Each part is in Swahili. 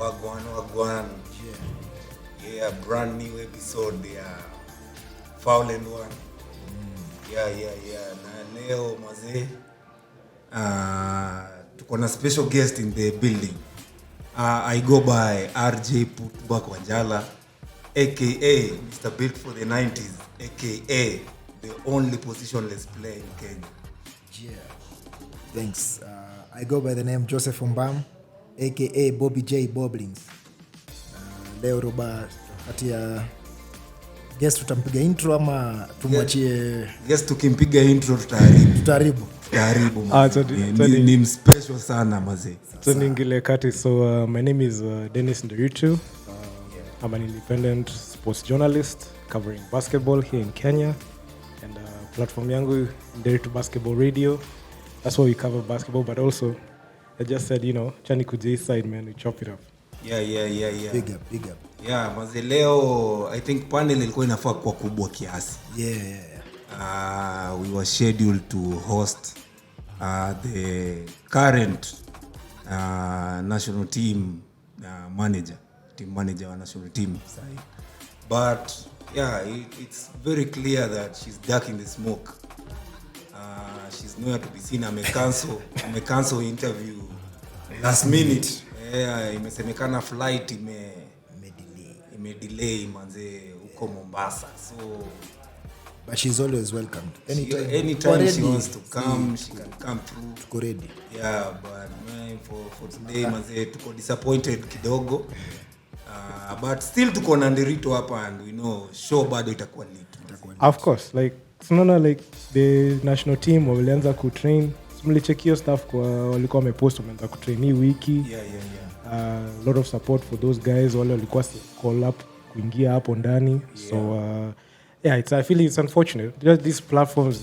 Wagwan. Yeah, brand new episode Foul and One. Yeah. Na leo mazee tuko na special guest in the building. I go by RJ Putba Kwanjala, aka Mr. Built for the 90s, aka the only positionless player in Kenya. Yeah. Thanks. I go by the name Joseph Mbam, aka Bobby J Boblings. Leo roba kati ya guest tutampiga intro ama tumwachie guest tukimpiga intro tutaharibu ni special sana mazee. So ningile kati. So my name is Dennis Nderitu. I'm an independent sports journalist covering basketball here in Kenya, and platform yangu Nderitu Basketball Radio. That's why we cover basketball, but also I just said, chani kuji side, man, we chop it up. Yeah. Big up. Yeah, maze leo I think panel ilikuwa inafaa kwa kubwa kiasi. Yeah. We were scheduled to host the current national team team manager wa national team. But yeah, it's very clear that she's dark in the smoke. She's nowhere to be seen. Cancel interview last minute. Yeah, imesemekana flight delay manze huko Mombasa. So but she's always welcomed. Anytime she wants to come, she can come through. Tuko ready. Yeah, but man, for today manze tuko disappointed kidogo. But still tuko na Nderitu hapa, and we know show bado itakuwa lit. Of course, like tunaona like the national team walianza ku train. Mlichekio stuff kwa walikuwa wamepost wameanza ku train hii wiki. Yeah. A lot of support for those guys wale walikuwa call up kuingia hapo ndani. So I feel it's unfortunate. Just these platforms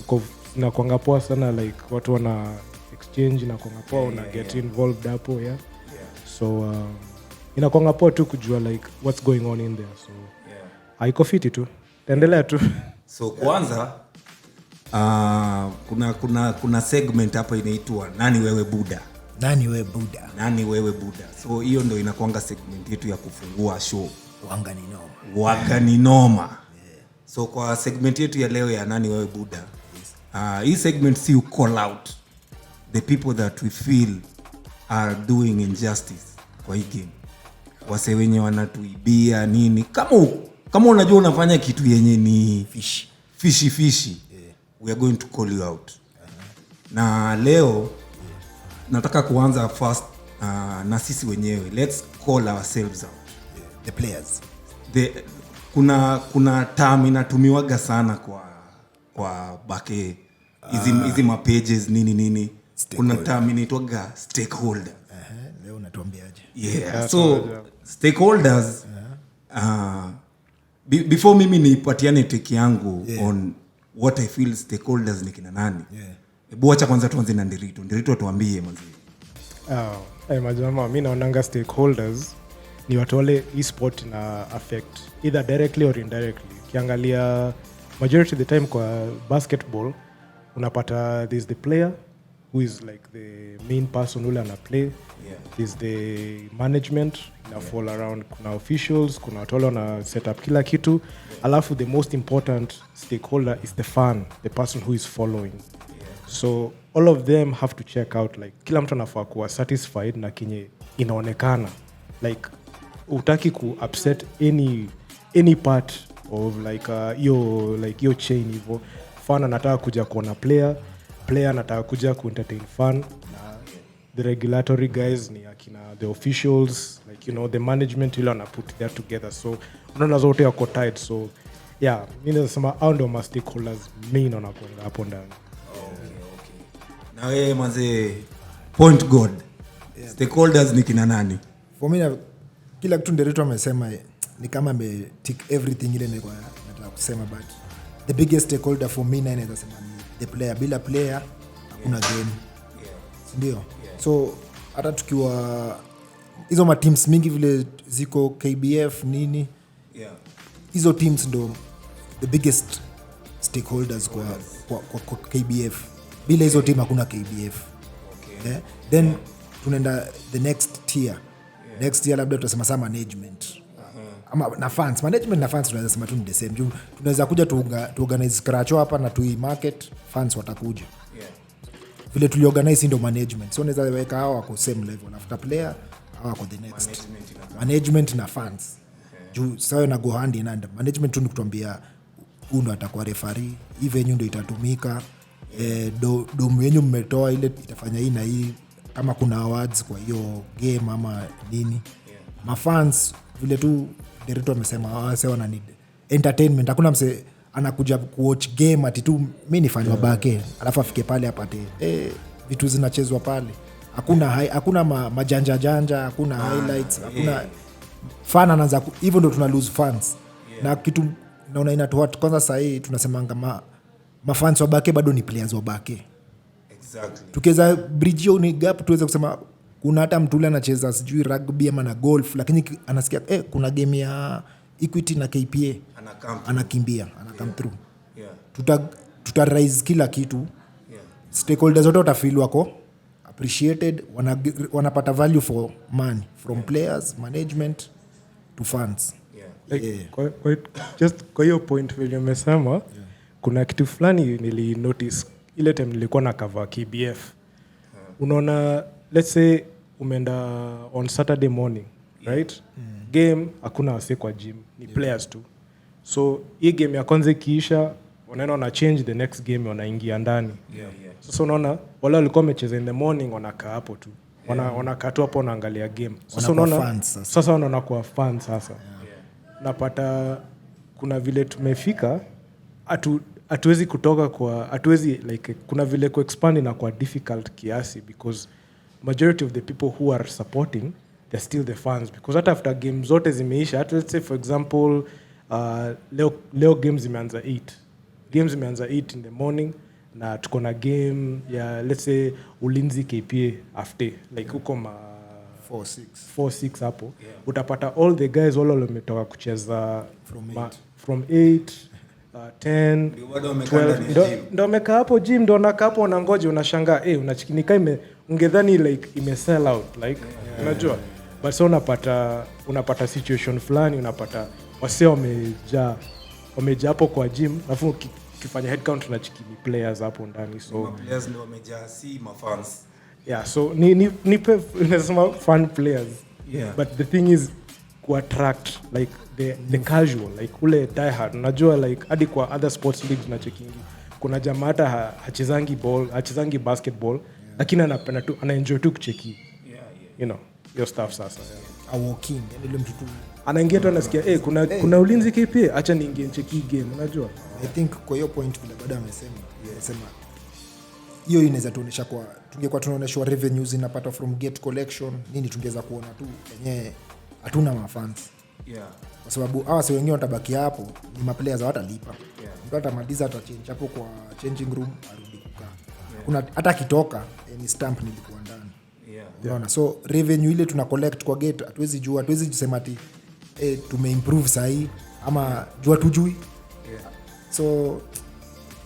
na kuanga poa sana, like watu wana exchange na kuanga poa una get involved hapo. So inakuanga poa tu kujua like what's going on in there. So haiko fiti tu. Endelea tu. So kwanza kuna segment hapa inaitwa Nani Wewe Buda. Nani Wewe Buda. So hiyo ndio inakuanga segment yetu ya kufungua show. Wagani noma. So kwa segment yetu ya leo ya Nani Wewe Buda, hii segment si call out the people that we feel are doing injustice kwa hii game. Wase wenye wanatuibia nini. Kama unajua unafanya kitu yenye ni fishy. We are going to call you out. Na leo nataka kuanza first na sisi wenyewe. Let's call ourselves out. The players. Kuna term inatumiwaga sana kwa bake hizi mapages nini. Kuna term inaitwaga stakeholder. Leo unatuambiaje? Yeah. So stakeholders before mimi nipatiane take yangu on what I feel stakeholders ni kina nani. Hebu acha kwanza tuanze na Nderitu. Nderitu atuambie mzee. Majama, mimi naonanga stakeholders ni watu wale e-sport na affect either directly or indirectly. Kiangalia majority of the time kwa basketball unapata there's the player who is like the main person who ana play. There's the management na fall around, kuna officials, kuna watu wale wana set up kila kitu. Alafu the most important stakeholder is the fan, the person who is following. So all of them have to check out, like kila mtu anafaa kuwa satisfied na kinye inaonekana. Like utaki ku upset any part of like your chain hivyo. Fan anataka kuja kuona player anataka kuja ku entertain fan. The regulatory guys ni akina the officials, like the management ile wana put that together. So unaona zote wako tight. So mimi nasema hao ndio ma stakeholders main wanakuanga hapo ndani. Na wewe manze point god. Stakeholders ni kina nani? For me kila kitu Nderitu amesema ni kama tick everything ile nilikuwa nataka kusema, but the biggest stakeholder for me naweza sema ni the player. Bila player hakuna game. Ndio. So hata tukiwa hizo ma teams mingi vile ziko KBF nini, hizo teams ndo the biggest stakeholders kwa KBF. Bila hizo team hakuna KBF. Then tunaenda the next tier Next year labda tutasema saa management. Ama na fans, management na fans tunaweza sema tu ni the same. Tunaweza kuja tuorganize scratch hapa na market, fans watakuja. Vile tuliorganize ndio management. So unaweza weka hao wako same level. After player, hao wako the next. Management na fans. Juu sawa na go hand in hand. Management tu kutuambia ndo atakuwa referee, hii venue ndo itatumika. Domu yenyu mmetoa ile itafanya hii na hii, kama kuna awards kwa hiyo game ama nini. Mafans vile tu Nderitu amesema wase wana need entertainment. Hakuna mse anakuja kuwatch game ati tu mimi ni fan wa bake alafu afike pale apate vitu zinachezwa pale. Hakuna majanja janja, hakuna highlights, hakuna fan anaanza hivyo, ndo tuna lose fans. Na kitu naona inatoa kwanza sasa hii tunasemanga mafans wa bake bado ni players wa bake. Exactly. Tukiweza bridge ni gap tuweze kusema kuna hata mtu yule anacheza sijui rugby ama na golf, lakini anasikia kuna game ya Equity na KPA anakimbia come through. Tuta raise kila kitu. Stakeholders wote watafeel wako appreciated, wanapata value for money from players, management to fans. Just kwa hiyo point vile umesema, kuna kitu fulani nili notice ile time nilikuwa na cover KBF. Unaona, let's say umeenda on Saturday morning, right? Game hakuna wase kwa gym, ni players tu. So hii game ya kwanza ikiisha, wanaenda change the next game, wanaingia ndani. Sasa unaona wale walikuwa wamecheza in the morning wanakaa hapo tu. Wanakaa tu hapo wanaangalia game. Sasa unaona sasa wanaona kwa fans sasa. Napata kuna vile tumefika hatuwezi kutoka kwa hatuwezi like kuna vile ku expand na kwa difficult kiasi, because majority of the people who are supporting they're still the fans, because hata after games zote zimeisha, let's say for example leo games zimeanza 8 in the morning na tuko na game ya let's say Ulinzi KPA after like huko 4-6 hapo. Utapata all the guys wale wametoka kucheza from 8 10 12 ndo wamekaa hapo gym, ndo wanakaa hapo wanangoja, unashangaa unachikinika ungedhani like ime sell out like unajua, but so unapata situation fulani, unapata wase wamejaa hapo kwa gym, alafu ukifanya head count unachikini players hapo ndani, so players ndio wamejaa, si mafans. So ni nasema fun players, but the thing is ku attract like the casual, like ule die hard. Unajua like hadi kwa other sports leagues na checking, kuna jamaa hata hachezangi basketball, lakini anapenda tu, anaenjoy tu kucheki you know your stuff. Sasa walking ile mtu tu anaingia tu anasikia kuna Ulinzi KPA, acha niingie cheki game. Unajua I think kwa hiyo point vile baada amesema hiyo inaweza tuonesha kwa tungekuwa tunaoneshwa revenues inapata from gate collection nini, tungeweza kuona tu yenyewe hatuna mafans. Kwa sababu hawa si wengine watabaki hapo, ni maplayers hawatalipa. Mtu atamaliza atachange hapo kwa changing room arudi kukaa. Kuna hata kitoka ni stamp nilikuwa ndani. Unaona, so revenue ile tuna collect kwa gate hatuwezi kusema ati tumeimprove sahi ama jua tujui. So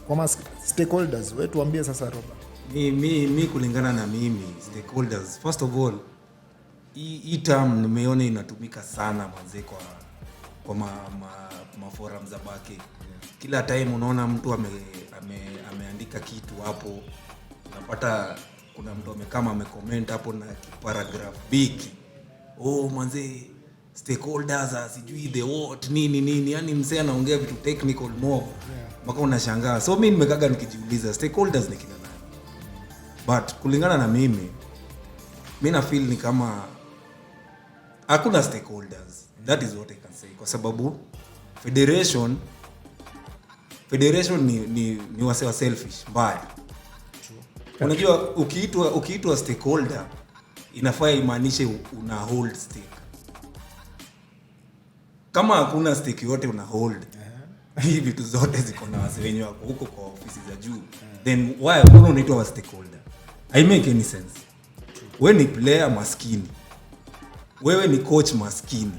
kwa stakeholders wewe tuambie sasa Roba. Mi kulingana na mimi stakeholders, first of all hii term nimeona inatumika sana manze kwa maforum za bake. Kila time unaona mtu ameandika kitu hapo, unapata kuna mtu amekama amecomment hapo na paragraph big, manze stakeholders sijui the what nini, yani mzee anaongea vitu technical mob mpaka unashangaa. So mimi nimekaga nikijiuliza stakeholders ni kina nani, but kulingana na mimi na feel ni kama hakuna stakeholders. That is what I can say, kwa sababu federation ni wase wa selfish mbaya. Unajua ukiitwa stakeholder inafaa imaanishe una hold stake. Kama hakuna stake yote una hold, hii vitu zote ziko na wase wenyewe wako huko kwa ofisi za juu, then why unaitwa wa stakeholder? I make any sense. Wewe ni player maskini, wewe ni coach maskini,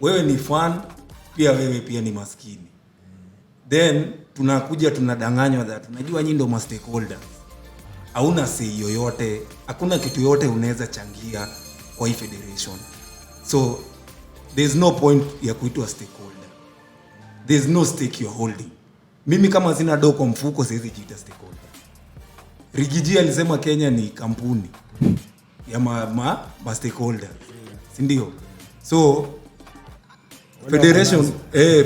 wewe ni fan pia, wewe pia ni maskini. Then tunakuja tunadanganywa that tunajua nyinyi ndio stakeholders. Hauna say yoyote, hakuna kitu yote unaweza changia kwa hii federation. So there's no point ya kuitwa stakeholder. There's no stake you're holding. Mimi kama sina do kwa mfuko siwezi jiita stakeholder. Rigiji alisema Kenya ni kampuni ya ma stakeholder. Si ndio? So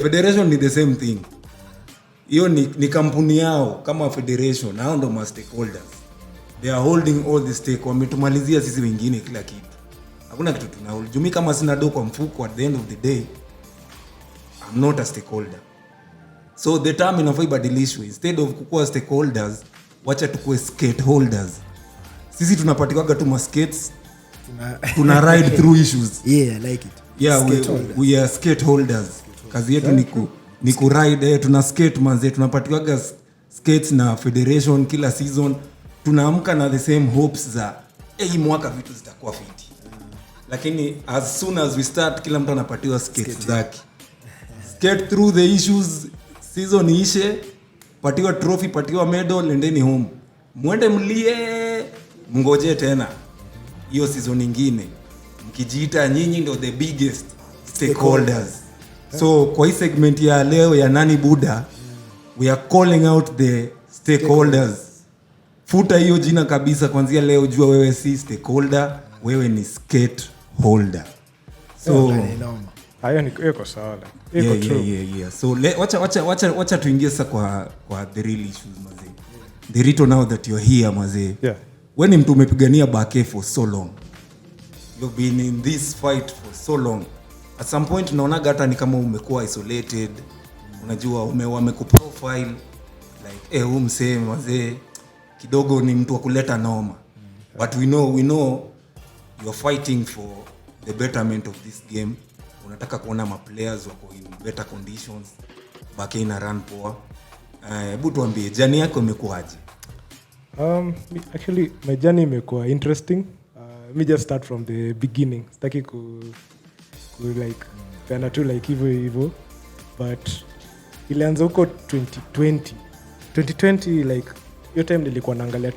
federation ni the same thing. Hiyo ni kampuni yao kama federation, hao ndo ma stakeholders. They are holding all the stake. Wametumalizia sisi wengine kila kitu. Hakuna kitu tunahold. Jumi kama sina do kwa mfuko, at the end of the day I'm not a stakeholder. So the term inafaa ibadilishwe. Instead of kukuwa stakeholders, wacha tukue skateholders. Sisi tunapatiwaga tu ma skates. Tuna ride through issues. Yeah, I like it. Yeah, we are skateholders. Kazi yetu ni ku ride, tuna skate manze, tunapatiwaga skates na federation kila season. Tunaamka na the same hopes za hii mwaka vitu zitakuwa fiti. Lakini as soon as we start, kila mtu anapatiwa skates zake. Skate through the issues, season ishe, patiwa trophy, patiwa medal, and then home. Mwende mlie, mngoje tena hiyo season nyingine. Mkijiita nyinyi ndio the biggest stakeholders. So kwa hii segment ya leo ya Nani Buda, we are calling out the stakeholders. Futa hiyo jina kabisa, kuanzia leo jua wewe si stakeholder, wewe ni skateholder. So hayo ni iko sawa. Iko true. Yeah. So wacha tuingie sasa kwa the real issues mazee. Nderitu, now that you're here mazee. Yeah. Wewe ni mtu umepigania Bake for so long. You've been in this fight for so long. At some point naona hata ni kama umekuwa isolated. Unajua wamekuprofile like huyu msee mazee kidogo ni mtu wa kuleta noma. But we know you're fighting for the betterment of this game. Unataka kuona ma players wako in better conditions. Bake ina run poa. Hebu tuambie journey yako imekuaje? Actually my journey imekuwa interesting. Me just start from the beginning. Sitaki ku like penda tu like hivyo. But ilianza huko 2020 like hiyo time nilikuwa naangalia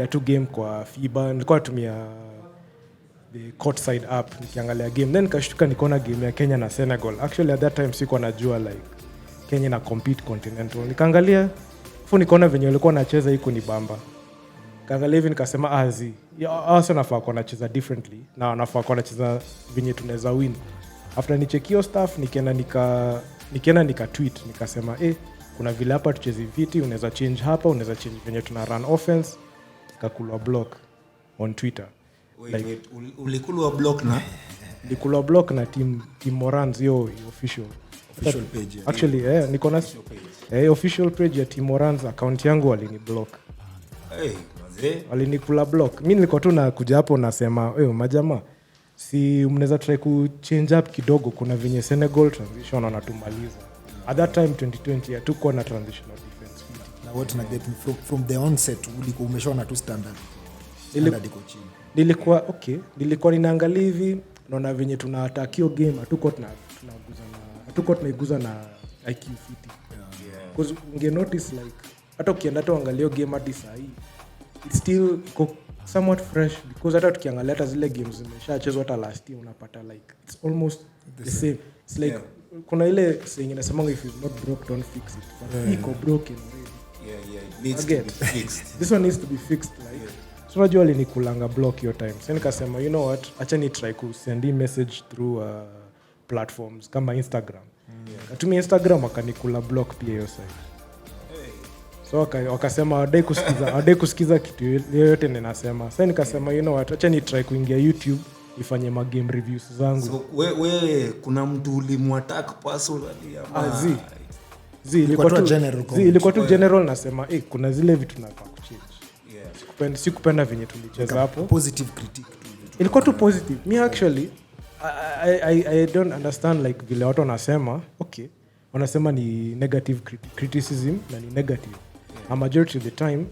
tu game kwa FIBA. Nilikuwa natumia the courtside app nikiangalia game, then nikashtuka nikaona game ya Kenya na Senegal. Actually at that time sikuwa najua like Kenya na compete continental. Nikaangalia nikaona venye walikuwa wanacheza iko ni bamba. Kaangalia hivi nikasema hao sio nafaa kwa wanacheza differently na wanafaa kwa wanacheza venye tunaweza win. After nichekio stuff nikienda nika tweet nikasema kuna vile hapa tucheze viti, unaweza change hapa, unaweza change venye tuna run offense. Kakulwa block on Twitter. Wait, ulikulwa block na? Nikulwa block na team Morans hiyo official page. Actually niko na official page ya Team Morans, account yangu walini block. Mazee walinikula block. Mimi nilikuwa tu nakuja hapo nasema majamaa si mnaweza try ku change up kidogo, kuna venye Senegal transition wanatumaliza. At that time 2020 hatukuwa na transitional defense. Na what na get from the onset ulikuwa umeshaona tu standard iko chini. Nilikuwa ninaangalia hivi naona venye tuna attack hiyo game hatuko tunaiguza na IQ fiti. Because unge notice like hata ukienda tu angalia game hadi saa hii it's still somewhat fresh, because hata tukiangalia hata zile games zimeshachezwa hata last year unapata like it's almost the same. It's like kuna ile saying inasema if it's not broke don't fix it, but iko broken already. It needs to be fixed. This one needs to be fixed like so unajua alinikulanga block your time. So nikasema you know what, acha ni try ku send message through platforms kama Instagram. Katumia Instagram akanikula block pia hiyo site. So wakasema wadai kusikiza kitu yoyote ninasema. Sasa nikasema you know what, acha ni try kuingia YouTube nifanye ma game reviews zangu. So wewe kuna mtu ulimwattack personally ama ilikuwa tu general nasema kuna zile vitu nafaa kuchange. Sikupenda venye tulicheza hapo. Positive critique. Ilikuwa tu positive. Me actually I don't understand like vile watu wanasema wanasema ni negative criticism na ni negative. A majority of the time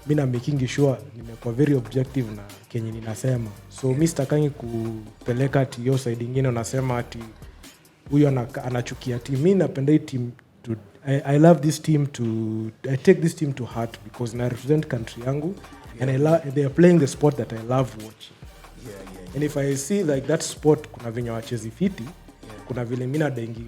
mimi na making sure nimekuwa very objective na kenye ninasema. So mimi sitakangi kupeleka ati hiyo side nyingine unasema ati huyu anachukia team. Mimi napenda hii team to I love this team I take this team to heart because I represent country yangu and they are playing the sport that I love watching. and if I see like that sport kuna venye wachezi fiti, kuna vile mina dengi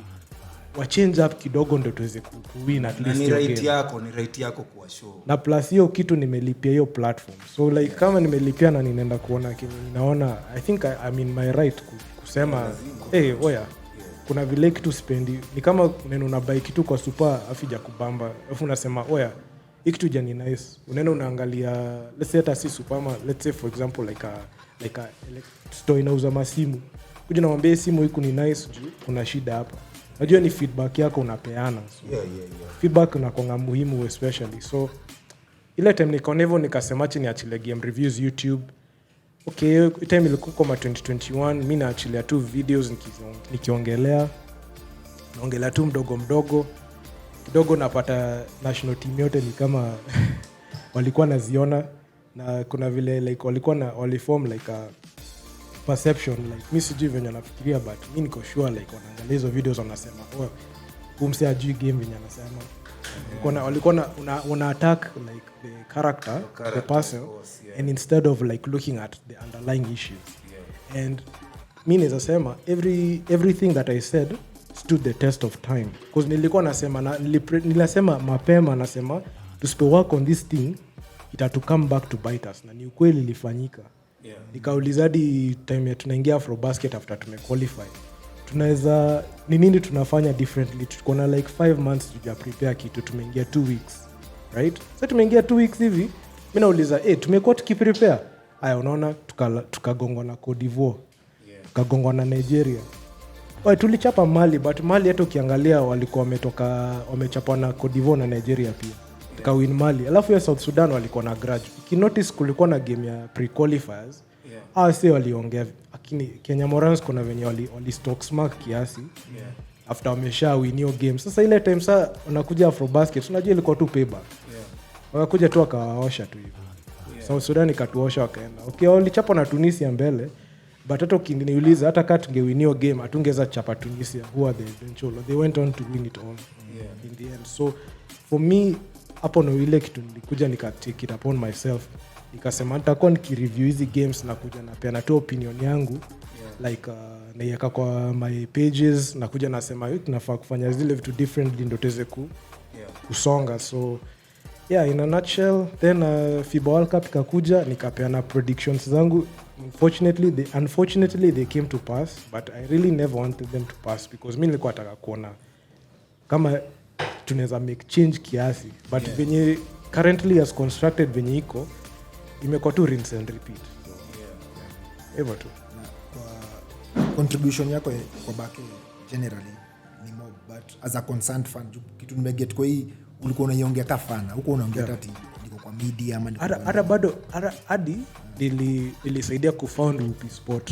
wa change up kidogo ndo tuweze kuwin at least. Ni right yako kwa show. Na plus hiyo kitu nimelipia hiyo platform. So like kama nimelipia na ninaenda kuona kenye ninaona, I think I'm in my right kusema oya. Kuna vile kitu spendi. Ni kama unaenda unabuy kitu kwa super afija kubamba. Alafu unasema oya, hii kitu jani nice. Unaenda unaangalia, let's say hata si super, let's say for example like a store inauza masimu. Kuja na mwambie simu hii ni nice juu kuna shida hapa. Najua ni feedback yako unapeana. So feedback unakonga muhimu especially. So ile time nikaona hivyo nikasema chini niachilie game reviews YouTube. Okay, time ilikuwa kama 2021, mimi naachilia tu videos nikiongelea tu mdogo kidogo, napata national team yote ni kama walikuwa naziona, na kuna vile like waliform like a perception like mimi sijui venye nafikiria, but mimi niko sure like wanaangalia hizo videos wanasema kumse ajui game venye anasema. Walikuwa una attack like the character the person, and instead of like looking at the underlying issues. And mimi naweza sema everything that I said stood the test of time, because nilikuwa nasema nilisema mapema, nasema to work on this thing it to come back to bite us, na ni ukweli ilifanyika. Nikauliza hadi time tunaingia Afrobasket after tumequalify, tunaweza ni nini tunafanya differently. Tuko na like 5 months to prepare kitu, tumeingia 2 weeks, right? So tumeingia 2 weeks hivi, mimi nauliza tumekuwa tukiprepare haya, unaona tukagongwa na Cote d'Ivoire, tukagongwa na Nigeria. Tulichapa Mali, but Mali hata ukiangalia walikuwa wamechapwa na Cote d'Ivoire na Nigeria pia. Tukawin Mali. Alafu ya South Sudan walikuwa na grudge. Ukinotice kulikuwa na game ya pre-qualifiers. Sasa waliongea, lakini Kenya Morans kuna venye wali stock smart kiasi. After wamesha win hiyo game. Sasa ile time saa unakuja Afrobasket, unajua ilikuwa tu payback. Wakakuja tu akawaosha tu hivyo. South Sudan ikatuosha wakaenda. Okay, walichapa na Tunisia mbele. But hata ukiniuliza hata kama tungewin hiyo game hatungeweza chapa Tunisia, who are the eventual. They went on to win it all in the end. So for me hapo no ile kitu nilikuja take it upon myself, nikasema nitakuwa nikireview hizi games na kuja na pia natoa opinion yangu like naiweka kwa my pages, na kuja nasema tunafaa kufanya zile vitu differently ndio tuweze kusonga. So in a nutshell, then FIBA World Cup ikakuja, nikapeana predictions zangu. Unfortunately they came to pass, but I really never wanted them to pass, because mimi nilikuwa nataka kuona kama tunaweza make change kiasi, but venye currently as constructed venye iko imekuwa tu rinse and repeat. So hivyo tu. Kwa contribution yako kwa Bake generally ni mob, but as a concerned fan kitu nimeget kwa hii ulikuwa unaiongea ka fan huko, unaongea tati niko kwa media ama hata bado hadi nilisaidia kufound UP Sport.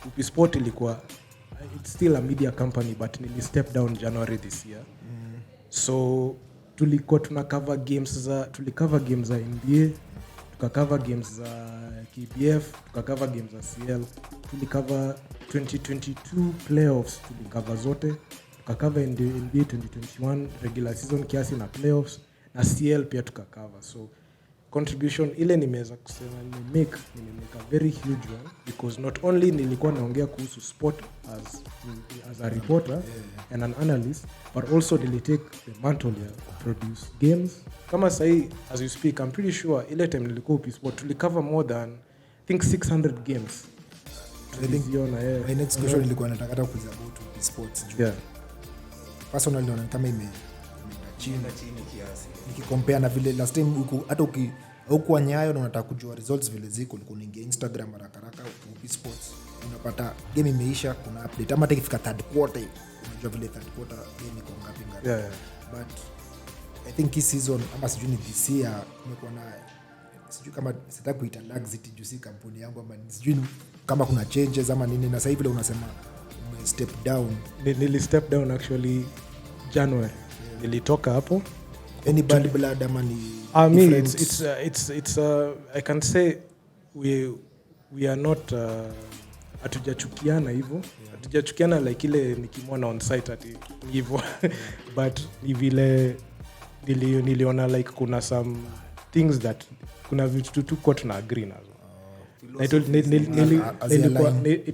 UP Sport ilikuwa it's still a media company, but nili step down January this year. So tulikuwa tulicover games za NBA, tukacover games za KBF, tukacover games za CL, tulicover 2022 playoffs, tulicover zote, tukacover NBA 2021 regular season kiasi na playoffs, na CL pia tukacover. So contribution ile nimeweza kusema nimemake a very huge one, because not only nilikuwa naongea kuhusu sport as a reporter and an analyst, but also nilitake the mantle ya produce games. Kama sahi as you speak, I'm pretty sure ile time nilikuwa UP Sport tulicover more than I think 600 games. My next question ilikuwa nataka kuuliza about UP Sports. Personally naona kama chini kiasi nikicompare na vile last time huko, hata huko Nyayo na unataka kujua results vile ziko, ulikuwa unaingia Instagram haraka UP Sports unapata game imeisha, kuna update ama ikifika third quarter unajua vile third quarter game iko ngapi. But I think this season ama sijui ni this year kumekuwa na sijui kama sitaki kuita laxity juu si kampuni yangu, ama sijui kama kuna changes ama nini, na sasa hivi unasema step down. Nili step down actually January. Nilitoka hapo. Any bad blood ama ni I mean it's I can say we are not hatujachukiana hivyo. Hatujachukiana like ile nikimwona on site ati hivyo. But ni vile niliona like kuna some things that kuna vitu tu kwa tuna agree nazo. It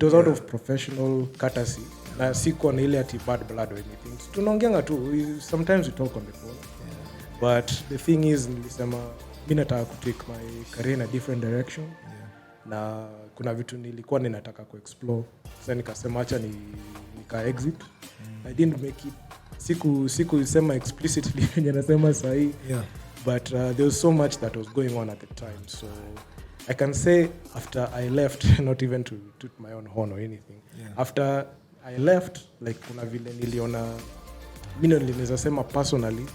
was out of professional courtesy. Na siko na ile ati bad blood or anything. Tunaongeanga tu, sometimes we talk on the phone. But the thing is, nilisema mimi nataka ku take my career in a different direction. Na kuna vitu nilikuwa ninataka ku explore. Sasa nikasema acha nika exit. I didn't make it. Siku sema explicitly yenye nasema sahi. But there was so much that was going on at the time. So I can say after I left, not even to toot my own horn or anything. After I left, like kuna vile niliona, mimi nilinaweza sema personally,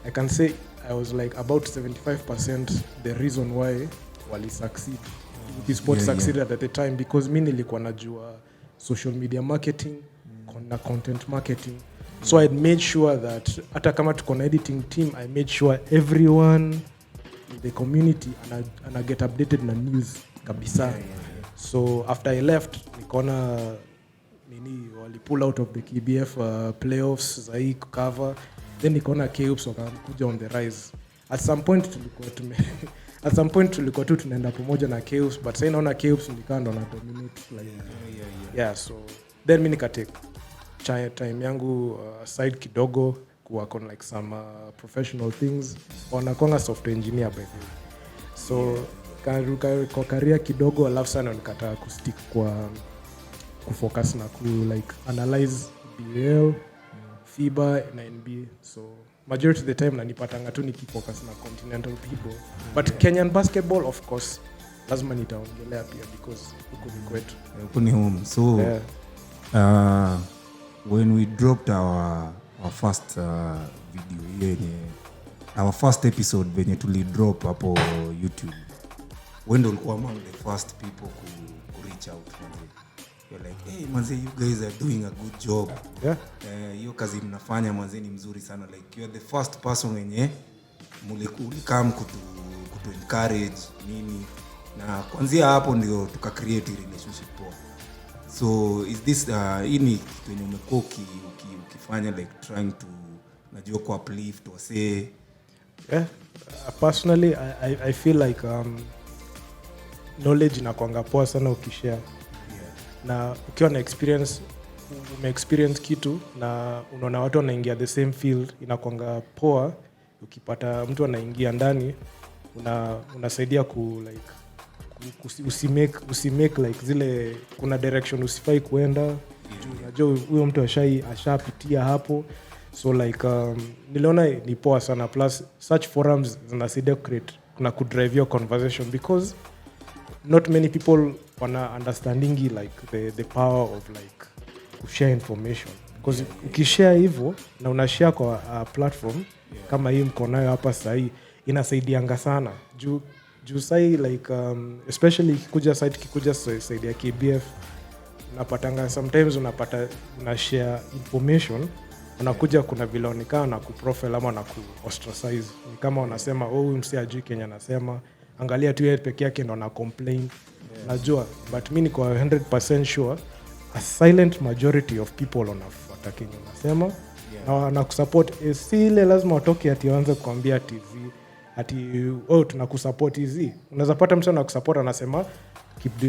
I can say I was like about 75% the reason why wali succeed. This sport succeeded at the time because mimi nilikuwa najua social media marketing, na content marketing. So I made sure that hata kama tuko na editing team, I made sure everyone in the community and I get updated na news kabisa. So after I left, nikaona wali pull out of the KBF playoffs zai cover, then nikaona KUPS wakakuja on the rise. At some point tulikuwa tu tunaenda pamoja na KUPS, but sasa naona KUPS nikaa ndo na dominate like so then mimi nikatake time yangu side kidogo kuwork on like some professional things. Wanakonga software engineer by the way. So kwa career kidogo alafu sana nikataa kustick kwa kufocus na like analyze BL, FIBA na NBA. So majority of the time nanipatanga tu nikifocus na continental people. But Kenyan basketball of course lazima nitaongelea pia because huko ni kwetu. Huko ni home. So when we dropped our first video our first episode venye tuli drop hapo YouTube, when ulikuwa among the first people who reach out manze. You're like, hey manze, you guys are doing a good job. Hiyo kazi mnafanya manze ni mzuri sana, like you're the first person wenye ulikam kutu encourage nini, na kuanzia hapo ndio tuka create relationship poa. So is this ini kitu yenye umekuwa ukifanya like trying to najua ku uplift or say personally I feel like knowledge inakuanga poa sana ukishare. Na ukiwa na experience kitu na unaona watu wanaingia the same field, inakuanga poa ukipata mtu anaingia ndani, unasaidia usimake like zile kuna direction usifai kuenda. Unajua huyo mtu ashapitia hapo. So like niliona ni poa sana, plus such forums zinasaidia kuna kudrive your conversation because not many people wana understanding like the power of like kushare information. Because ukishare hivyo na unashare kwa platform kama hii mko nayo hapa sasa, inasaidianga sana juu sai like especially kikuja side ya KBF unapatanga sometimes una share information, unakuja kuna vile unakaa na kuprofile ama na kuostracize. Ni kama unasema huyu msi ajui Kenya anasema, angalia tu yeye peke yake ndo na complain. Najua but mimi niko 100% sure a silent majority of people wanafuata Kenya unasema na kusupport. Si ile lazima watoke ati waanze kuambia ati tunakusupport hizi. Unaweza pata mtu anakusupport anasema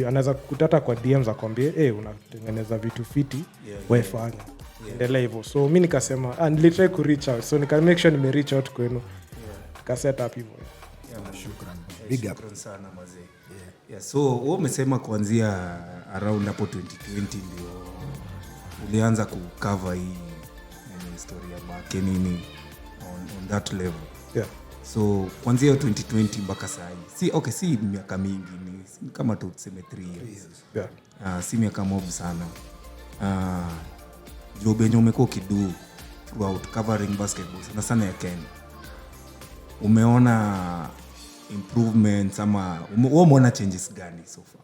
anaweza kukutata kwa DMs akwambie unatengeneza vitu fiti, wewe fanya endelea hivyo. So mimi nikasema nilitry ku reach out, so nika make sure nime reach out kwenu, nika set up hivyo. Shukrani big up sana mazee. So wewe umesema kuanzia around hapo 2020 ndio ulianza ku cover hii historia back nini on that level. So kuanzia 2020 mpaka sasa si miaka mingi, ni kama tu tuseme 3 years. Si miaka mob sana. Job yenye umekuwa kidu throughout covering basketball sana ya Kenya, umeona improvements ama umeona changes gani so far?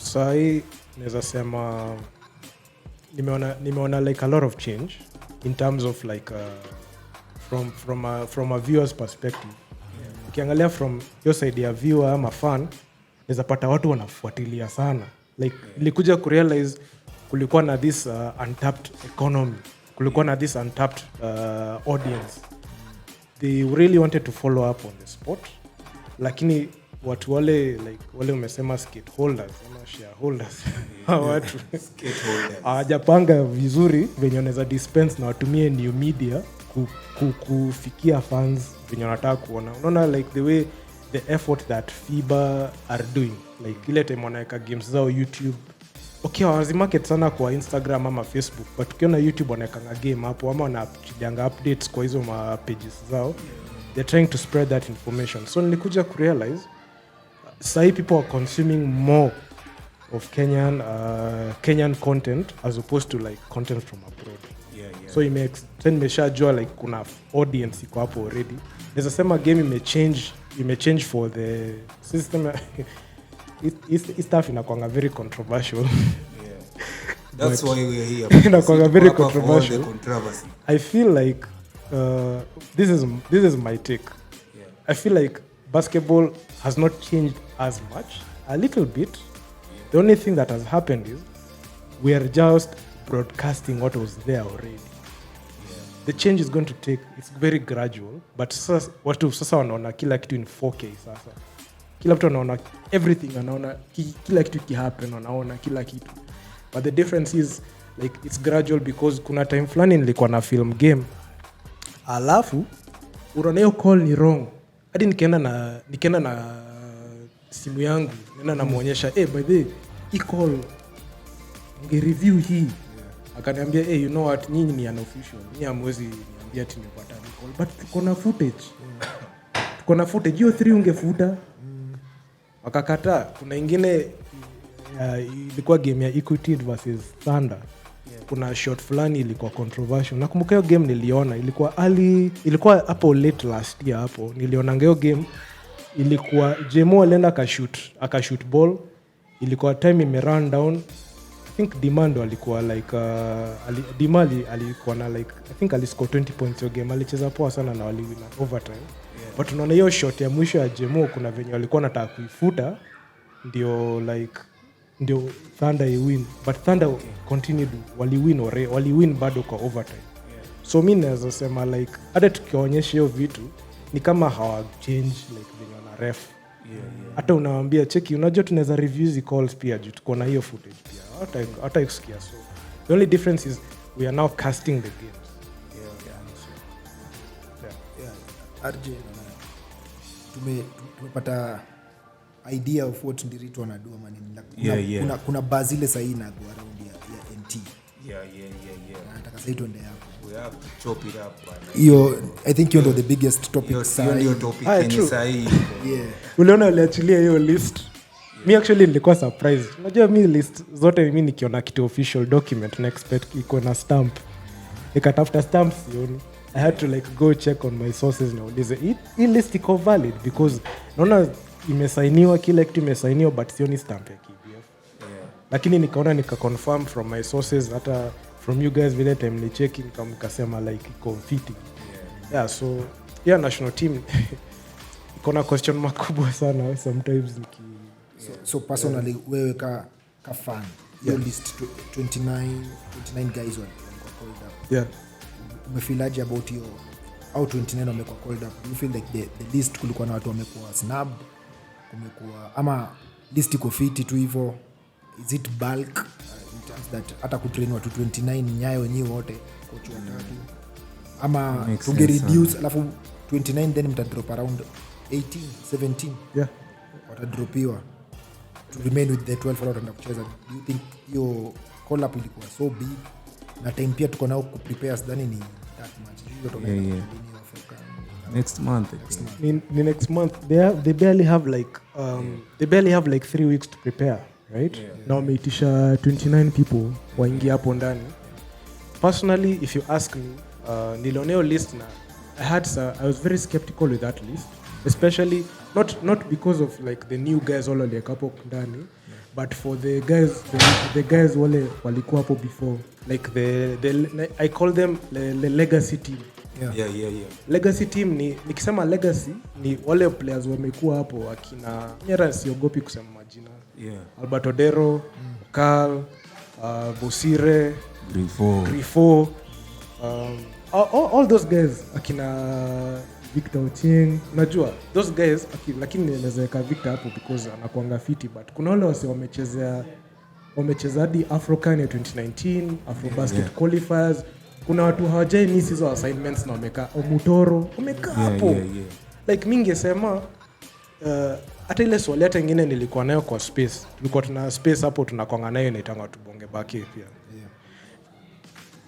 Sai naweza sema nimeona like a lot of change in terms of like from a viewer's perspective. Ukiangalia from your side ya viewer ama fan, naweza pata watu wanafuatilia sana. Like nilikuja kurealize kulikuwa na this untapped economy, kulikuwa na this untapped audience. They really wanted to follow up on the sport, lakini watu wale umesema skateholders ama shareholders watu hawajapanga vizuri venye wanaweza dispense na watumie new media kufikia fans venye wanataka kuona. Unaona like the way the effort that FIBA are doing, like ile time wanaweka games zao YouTube, okay wazimarket sana kwa Instagram ama Facebook, but ukiona YouTube wanawekanga game hapo ama wanachidianga updates kwa hizo pages zao, they're trying to spread that information. So nilikuja kurealize sahi people are consuming more of Kenyan content as opposed to like content from abroad. So imeshajua like kuna audience iko hapo already. Naweza sema game imechange for the system. This stuff inakuanga very controversial. That's why we are here. Inakuanga very controversial. I feel like this is my take. I feel like basketball has not changed as much, a little bit. The only thing that has happened is we are just broadcasting what was there already. The change is going to take, it's very gradual, but watu sasa wanaona kila kitu in 4K sasa. Kila mtu anaona everything, anaona kila kitu kihappen, anaona kila kitu. But the difference is like it's gradual because kuna time fulani nilikuwa na film game. Alafu unaona hiyo call ni wrong. Hadi nikaenda na simu yangu, nenda namuonyesha, by the way, hii call nge-review hii. Akaniambia, you know what, nyinyi ni unofficial. Nyinyi hamwezi niambia ati nimepata call. But tuko na footage. Tuko na footage. Hiyo 3 ungefuta. Wakakataa. Kuna ingine ilikuwa game ya Equity versus Thunder. Kuna shot fulani ilikuwa controversial. Nakumbuka hiyo game niliona. Ilikuwa hapo late last year hapo. Niliona hiyo game. Ilikuwa Jemo alienda akashoot ball. Ilikuwa time ime-run down. I think Dimando alikuwa like Dimali alikuwa na like I think aliscore 20 points hiyo game. Alicheza poa sana na waliwin overtime. But unaona hiyo shot ya mwisho ya Jemo kuna venye walikuwa nataka kuifuta ndio Thunder win, but Thunder continued waliwin bado kwa overtime. So mimi naweza sema like hata tukionyesha hiyo vitu ni kama hawa change like venye wana ref. Hata unawaambia cheki, unajua tunaweza review hizo calls pia juu tuko na hiyo footage pia. Hata ikusikia. So the only difference is we are now casting the games. RJ tumepata idea of what Nderitu anadua manini. Kuna bazile sahi na go around ya NT. Nataka sasa tuende hapo. We have to chop it up. Hiyo I think you know the biggest topic sahi. Hiyo topic ni sahi. Uliona uliachilia hiyo list. Me actually nilikuwa surprised. Unajua mimi list zote mimi nikiona kitu official document na expect iko na stamp. Nikatafuta stamp sioni. I had to like go check on my sources na ulize hii list iko valid because naona imesainiwa kila kitu imesainiwa but sioni stamp ya KBF. Lakini nikaona confirm from my sources hata from you guys vile time ni checking nikasema like iko fitting. So national team iko na question makubwa sana sometimes so personally wewe ka fan your list 29 guys were called up. Umefeel about your au 29 wamekuwa called up? Do you feel like the list kulikuwa na watu wamekuwa snubbed, kumekuwa ama list iko fit tu hivyo? Is it bulk in terms that hata kutrain watu 29 nyayo wenyewe wote coach watatu ama tunge reduce alafu 29 then mta drop around 18 17 watadropiwa to remain with the 12 wala wataenda kucheza? Do you think hiyo call up ilikuwa so big na time pia tuko nao kuprepare sidhani ni that much? Next month. Next month they barely have like 3 weeks to prepare, right? Now wameitisha 29 people waingie hapo ndani. Personally, if you ask me, nilioneo list na I was very skeptical with that list, especially not because of like the new guys all like hapo ndani, but for the guys wale walikuwa hapo before, like I call them the legacy team. Legacy team nikisema legacy ni wale players wamekuwa hapo akina Nyera, siogopi kusema majina. Albert Odero, Carl, Bosire, Grifo, all those guys akina Victor Ochieng, unajua those guys lakini naweza weka Victor hapo because anakuanga fiti, but kuna wale wase wamecheza hadi Afrocan ya 2019 Afrobasket qualifiers. Kuna watu hawajai miss hizo assignments na wamekaa Omutoro wamekaa hapo. Like mingi sema hata ile swali hata nyingine nilikuwa nayo kwa space, tulikuwa tuna space hapo tunakwanga nayo inaitanga tubonge baki pia.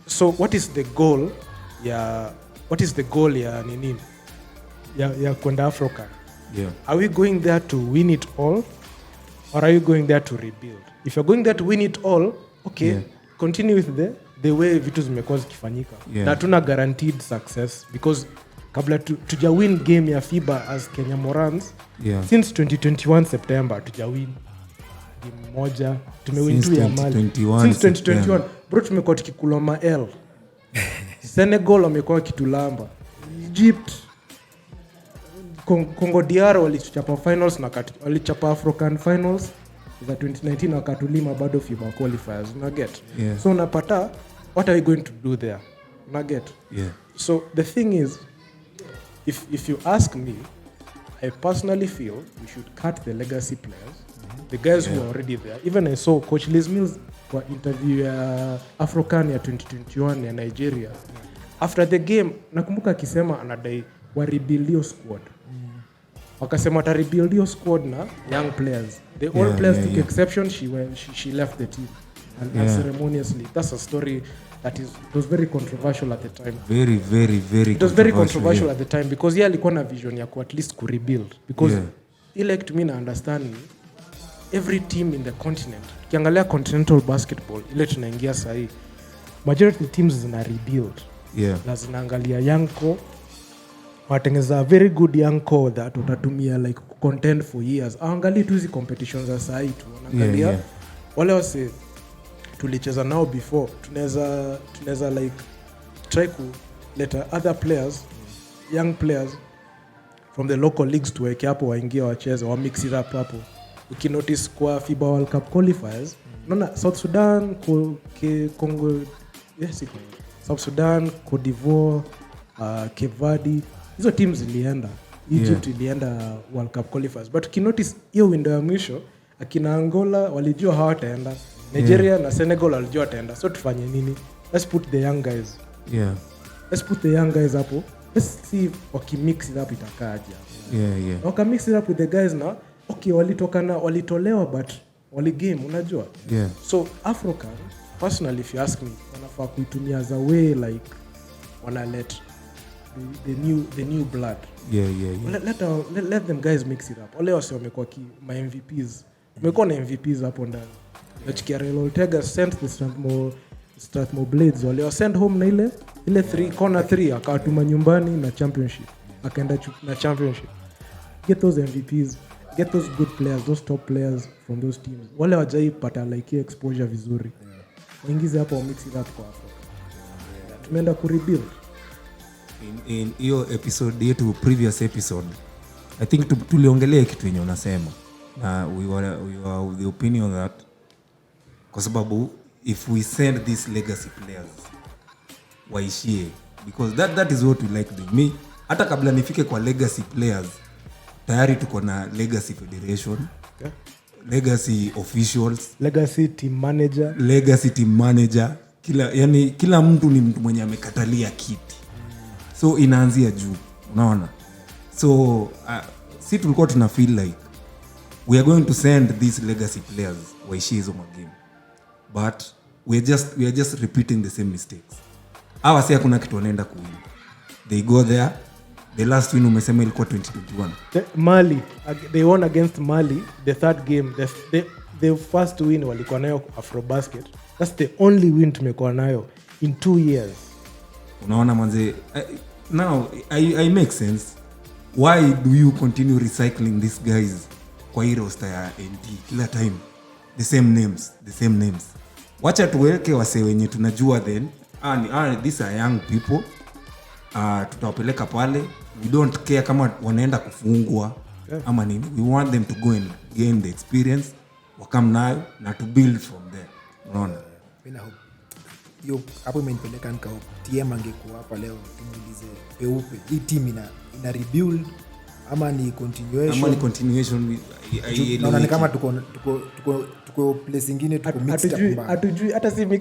So what is the goal ya nini ya kwenda Africa? Are we going there to win it all or are you going there to rebuild? If you're going there to win it all, okay, continue with the way vitu zimekuwa zikifanyika. Na tuna guaranteed success because kabla tuja win game ya FIBA as Kenya Morans, since 2021 September tuja win game moja, tumewin 2 ya Mali since 2021 bro, tumekuwa tukikula ma-L. Senegal wamekuwa kitulamba, Egypt, Congo DR walichapa finals na walichapa African finals za 2019 wakatulima bado FIBA qualifiers, una get? So unapata what are we going to do there, una get? So the thing is, if you ask me, I personally feel we should cut the legacy players, the guys who are already there. Even I saw Coach Liz Mills kwa interview ya African ya 2021 ya Nigeria. After the game nakumbuka akisema anadai wa rebuild squad. Wakasema ata rebuild squad na young players. The old players took exception, she left the team and ceremoniously. That's a story that was very controversial at the time. Very it was very controversial at the time because alikuwa na vision ya ku at least ku rebuild because like to me na understand every team in the continent, kiangalia continental basketball ile tunaingia sahi, majority teams zina rebuild na zinaangalia young core, watengeza very good young core that utatumia like contend for years. Angalia tu hizi competitions za sahi tu wanaangalia wale wase tulicheza nao before, tunaweza like try to let other players, young players from the local leagues tuweke hapo waingie wacheze wa mix it up hapo. Ukinotice kwa FIBA World Cup qualifiers, unaona South Sudan, Congo, South Sudan, Cote d'Ivoire, Cape Verde, hizo teams zilienda. Egypt ilienda World Cup qualifiers. But ukinotice hiyo window ya mwisho, akina Angola walijua hawataenda, Nigeria na Senegal walijua wataenda. So tufanye nini? Let's put the young guys. Let's put the young guys hapo. Let's see wakimix it up itakaje. Wakamix it up with the guys na okay, walitolewa but waligame, unajua? So African, personally if you ask me, wanafaa kuitumia as a way like wana let the new blood. Let them guys mix it up. Ole wase wamekuwa ma MVPs. Wamekuwa na MVPs hapo ndani. Nachikia Real Ortega sent the Strathmore Blades, wale send home na ile 3 corner 3 akawatuma nyumbani na championship. Akaenda na championship. Get those MVPs. Get those good players, those top players from those teams. Wale wajai pata like exposure vizuri. Waingize hapo wa mix it up kwa Africa. Tumeenda ku rebuild. In hiyo episode yetu, previous episode, I think tuliongelea kitu yenye unasema. We were of the opinion that kwa sababu if we send these legacy players waishie, because that is what we like doing. Me hata kabla nifike kwa legacy players tayari tuko na legacy federation, legacy officials, legacy team manager, kila mtu ni mtu mwenye amekatalia kiti. So inaanzia juu, unaona? So si tulikuwa tuna feel like we are going to send these legacy players waishie hizo magame, but we are just repeating the same mistakes. Hawa si hakuna kitu wanaenda kuwin. They go there. The last win umesema ilikuwa 2021. Mali, they won against Mali, the third game. The first win walikuwa nayo Afrobasket. That's the only win tumekuwa nayo in 2 years. Unaona manze, now I make sense. Why do you continue recycling these guys kwa hii roster ya NT kila time? The same names. Wacha tuweke wase wenye tunajua then. These are young people. Tutawapeleka pale. We don't care kama wanaenda kufungwa ama nini. We want them to go and gain the experience, wakam nayo na to build from there. Unaona? hiyo hapo imenipeleka nika TM angekuwa hapa leo tumuulize peupe hii team ina rebuild ama ni continuation naona ni kama tuko place nyingine tuko mixed up mbaya.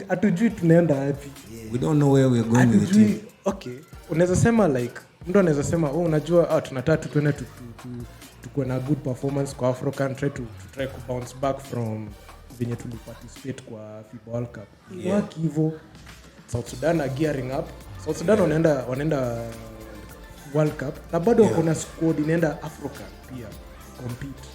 Hatujui tunaenda wapi. We don't know where we're going with the team. Okay, unaweza sema like mtu anaweza sema unajua tunataka tuende tukuwe na good performance kwa African, try to bounce back from venye tuliparticipate kwa FIBA World Cup. Work hivyo. South Sudan are gearing up. South Sudan wanaenda World Cup na bado kuna squad inaenda Africa pia compete.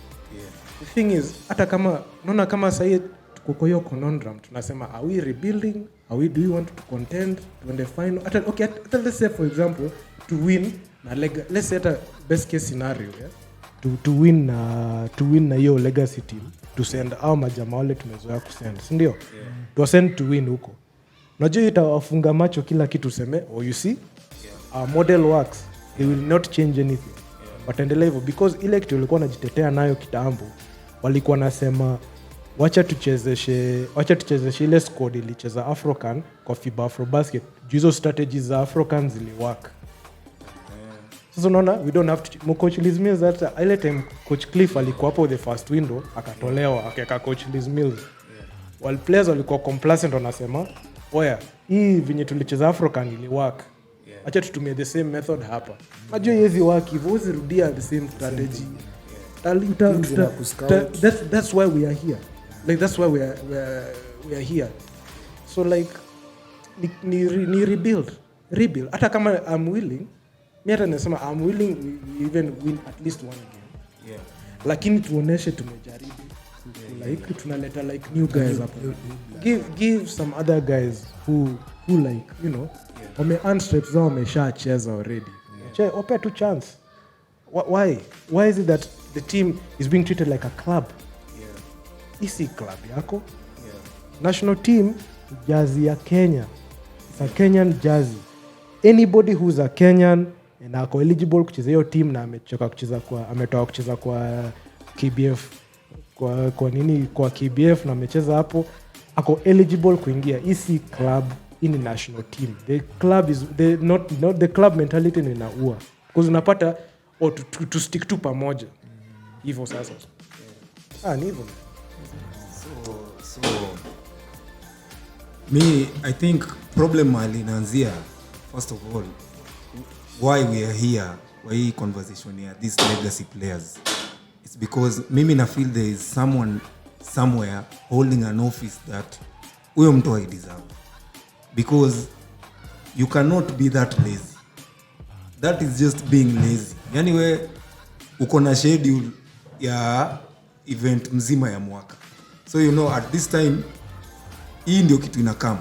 The thing is hata kama unaona kama sasa tuko kwa hiyo conundrum tunasema are we rebuilding, do we want to contend to the final hata let's say for example to win na let's say hata best case scenario to win na hiyo legacy team to send au majamaa wale tumezoea kusend si ndio to send to win huko unajua itawafunga macho kila kitu useme you see our model works, they will not change anything but endelea hivyo because ile kitu walikuwa wanajitetea nayo kitambo walikuwa nasema wacha tuchezeshe ile squad ilicheza African kwa FIBA Afrobasket hizo strategies za African ziliwork. Sasa unaona we don't have to coach Liz Mills that ile time coach Cliff alikuwa hapo the first window akatolewa akaweka coach Liz Mills. While players walikuwa complacent wanasema oya hii vinye tulicheza African iliwork. Acha tutumie the same method hapa. Unajua hizi work hivyo usirudia the same strategy. That's why we are here. Like that's why we are here. So like ni rebuild. Hata kama I'm willing, mimi hata nasema I'm willing we even win at least one game. Lakini tuoneshe tumejaribu. Like tunaleta like new guys hapo. Give some other guys who like, you know, wame earn stripes zao wameshacheza already. Wape tu chance. Why is it that the team is being treated like a club? Isi club yako. National team jersey ya Kenya. It's a Kenyan jersey. Anybody who's a Kenyan and ako eligible kucheza hiyo team na ametoka kucheza kwa KBF kwa KBF na amecheza hapo ako eligible kuingia. Isi club in national team. The club is not the club mentality ni inaua. Because unapata to stick to pamoja. Hivyo sasa. Ni hivyo. So me I think problem inaanzia first of all why we are here, why hii conversation here, these legacy players. It's because mimi na feel there is someone somewhere holding an office that huyo mtu I deserve. Because you cannot be that lazy. That is just being lazy. Yani we uko na schedule ya event mzima ya mwaka. So you know at this time hii ndio kitu inakam.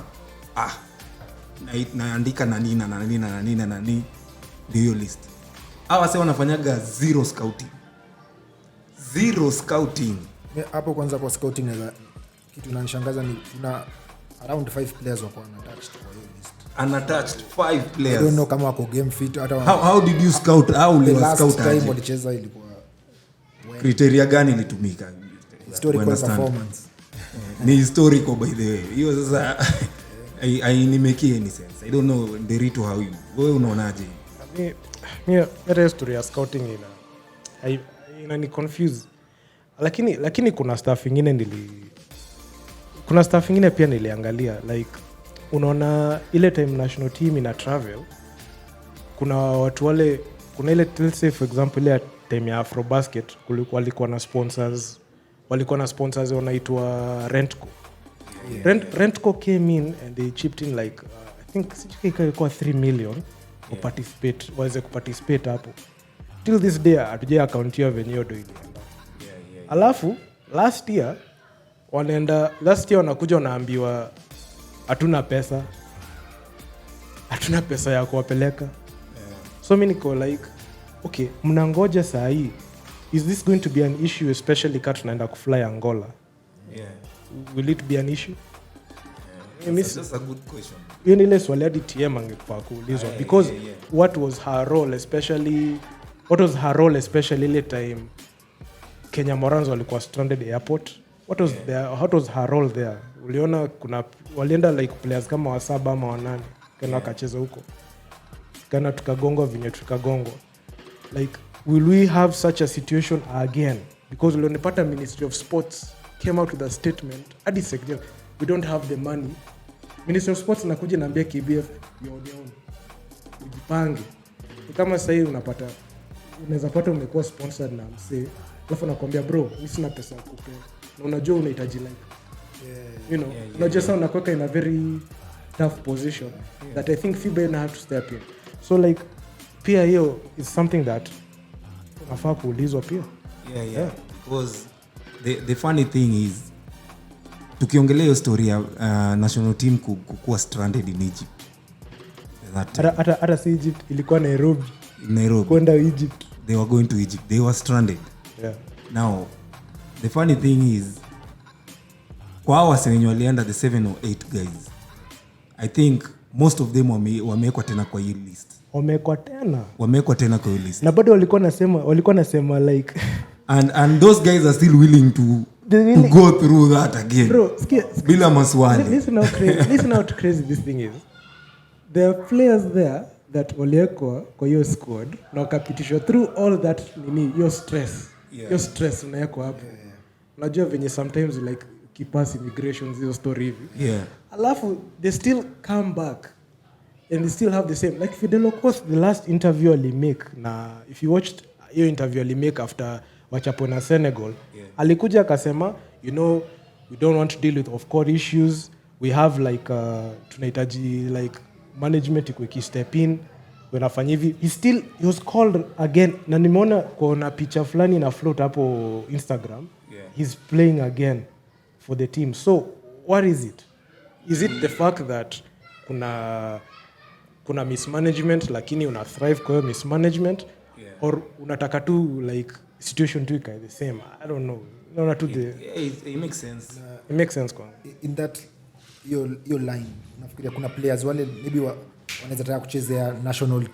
Naandika nani ndio hiyo list. Hawa sasa wanafanyaga zero scouting. Hapo kwanza kwa scouting na kitu inanishangaza ni kuna around 5 players wako unattached kwa hiyo list. Unattached 5 players. I don't know kama wako game fit hata how did you scout? How the you last scout? Time walicheza ilikuwa criteria gani ilitumika? Historical performance. Ni historical by the way. Hiyo sasa I make any sense. I don't know Nderitu how you. Wewe unaonaje? Mimi hata history ya scouting ni confuse. Lakini kuna stuff ingine pia niliangalia like unaona ile time national team ina travel kuna watu wale kuna ile let's say for example ile time ya Afrobasket walikuwa na sponsors wanaitwa Rentco. Rentco came in and they chipped in like I think ilikuwa 3 million waweze kuparticipate hapo. Till this day hatujai account hiyo venye do ile. Alafu last year wanakuja wanaambiwa hatuna pesa ya kuwapeleka. So mimi niko like okay, mnangoja saa hii, is this going to be an issue especially kama tunaenda kufly Angola? Will it be an issue? That's a good question. Hiyo ile swali hadi TM angekuwa kuulizwa because what was her role especially ile time Kenya Morans walikuwa stranded airport? What was her role there? uliona kuna walienda like players kama wa 7 ama wa 8 kana wakacheza huko kana tukagongwa vinyo tukagongwa. Like will we have such a situation again? Because ulionipata Ministry of Sports came out with a statement hadi second, we don't have the money. Ministry of Sports nakuja naambia KBF you're on your own, ujipange. Kama sasa hivi unaweza pata umekuwa sponsored na msee alafu nakwambia bro mimi sina pesa kukupa na unajua unahitaji like unajua sasa unakuweka in a very tough position that I think FIBA na have to step in. So like pia hiyo is something that unafaa kuulizwa pia. Yeah. Because the funny thing is tukiongelea hiyo story ya national team kuwa stranded in Egypt. Hata si Egypt, ilikuwa Nairobi. Kwenda Egypt. They were going to Egypt. They were stranded. Yeah. Now, the funny thing is kwa hawa wenye walienda the 7 or 8 guys, I think most of them wamewekwa tena kwa hii list. Wamewekwa tena kwa hii list. Na bado walikuwa nasema like and those guys are still willing to go through that again. Bro, bila maswali. Listen how crazy this thing is. There are players there that waliekwa kwa hiyo squad na wakapitishwa through all that your stress. Your stress unawekwa hapo. Unajua venye sometimes like kipass immigrations hiyo story hivi. Yeah. Alafu they still come back and they still have the same like Fidel Okoth, the last interview alimake na if you watched hiyo interview alimake after wachapo na Senegal, alikuja akasema we don't want to deal with off court issues, we have like tunahitaji like management iko step in wanafanya hivi. He was called again na nimeona kuna picha fulani na float hapo Instagram. He's playing again for the team. So what is it? Is it the fact that kuna mismanagement lakini una thrive kwa hiyo mismanagement, or unataka tu like situation tu ikae the same? I don't know. No, to the it makes sense. It makes sense kwa in that your line. Nafikiria kuna players wale maybe wanaweza taka kuchezea national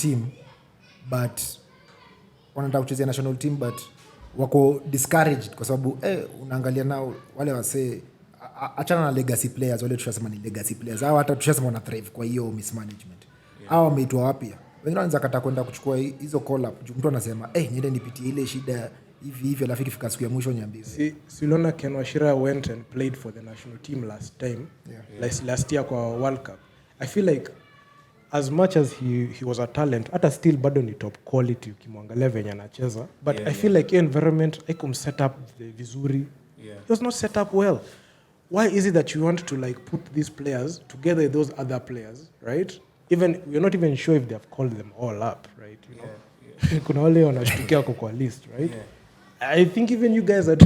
team but wako discouraged kwa sababu unaangalia nao wale wase achana na legacy players wale tushasema ni legacy players hao, hata tushasema wana thrive kwa hiyo mismanagement. Hao wameitwa wapi? Wengine wanaanza kata kwenda kuchukua hizo call up. Mtu anasema niende nipitie ile shida hivi alafu ikifika siku ya mwisho niambie. Si uliona Ken Washira went and played for the national team last time. Last year kwa World Cup. I feel like as much as he was a talent, hata still bado ni top quality ukimwangalia venye anacheza, but I feel like environment haikum set up vizuri. It was not set up well. Why is it that you want to like put these players together with those other players, right? Even we're not even sure if they have called them all up, right? Kuna wale wanashtukia kwa list, right? I think even you guys are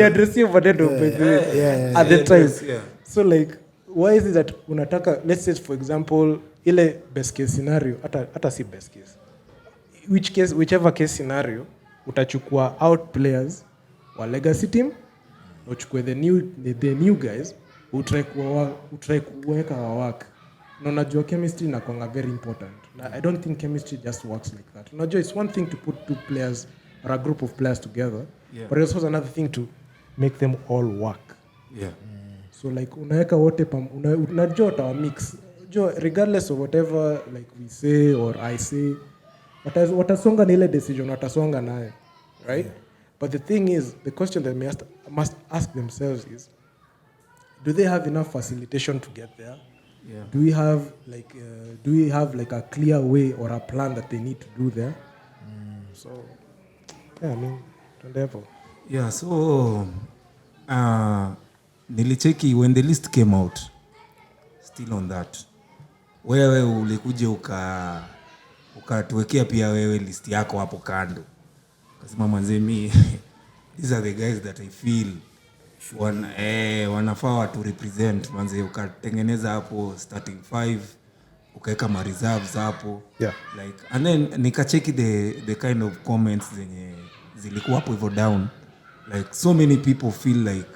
address your potato at the time. So like why is it that unataka, let's say for example ile best case scenario, hata si best case, whichever case scenario, utachukua out players wa legacy team, uchukue the new guys, utry kuweka wa work. Na unajua chemistry na kwanga very important. I don't think chemistry just works like that. Unajua it's one thing to put two players or a group of players together, but it's also another thing to make them all work. So like unaweka wote unajua utawa mix. Regardless of whatever like we say or I say, watasonga na ile decision watasonga nayo, right? But the thing is, the question that they must ask themselves is, do they have enough facilitation to get there? Do we have like a clear way or a plan that they need to do there? So I mean, wonderful. So nilicheki when the list came out, still on that, wewe ulikuja ukatuwekea pia wewe list yako hapo kando, kasema manzemi these are the guys that I feel wanafaa to represent. Manze ukatengeneza hapo starting 5, ukaweka ma reserves hapo, like, and then nikacheki the kind of comments zenye zilikuwa hapo hivyo down, like so many people feel like